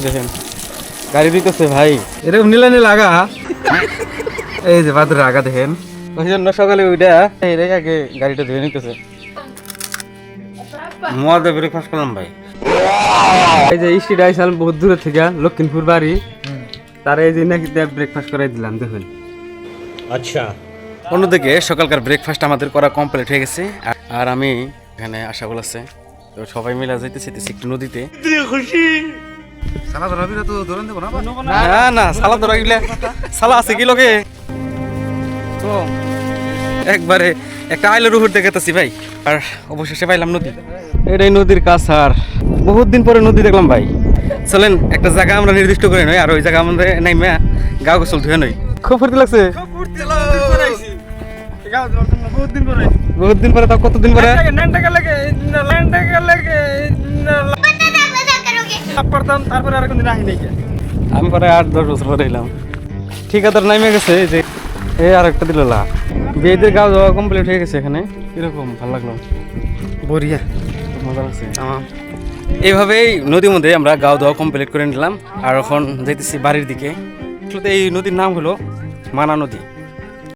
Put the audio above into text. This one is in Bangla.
দেখেন গাড়ি দিতেছে ভাই, এরকম নীলা নীলা আগা। এই যে বাদুর আগা দেখেন, ওই জন্য সকালে ওইটা এই আগে গাড়িটা ধুয়ে নিতেছে। মজা ব্রেকফাস্ট করলাম ভাই। এই যে স্ট্রিট আইসাল বহুত দূরে থেকে লক্ষ্মীপুর বাড়ি, তারা এই যে নাকি ব্রেকফাস্ট করাই দিলাম দেখুন। আচ্ছা, অন্যদিকে সকালকার ব্রেকফাস্ট আমাদের করা কমপ্লিট হয়ে গেছে, আর আমি এখানে আশা বলেছে তো সবাই মিলে যাইতেছি একটু নদীতে। খুশি না না সালা ধরা গেলে সালা আছে কি লোকে তো একবারে একটা আইলের উপর দেখাতেছি ভাই, আর অবশেষে পাইলাম নদী। এটাই নদীর কাছ, আর বহুত দিন পরে নদী দেখলাম ভাই। চলেন একটা জায়গা আমরা নির্দিষ্ট করে নই, আর ওই জায়গা আমাদের নাইমা গা গোসল ধুয়ে নই। খুব ফুর্তি লাগছে বহুত দিন পরে। তাও কতদিন পরে? আমি পরে 8-10 বছর পরে এলাম। ঠিকাদার নামে গেছে যে এই আর একটা দিল লা। বিয়েদের গাও যাওয়া কমপ্লিট হয়ে গেছে এখানে। কিরকম ভালো লাগলো? বরিয়া, মজা লাগছে। এইভাবেই নদীর মধ্যে আমরা গাও দাওয়া কমপ্লিট করে নিলাম, আর এখন যাইতেছি বাড়ির দিকে। এই নদীর নাম হলো মানা নদী।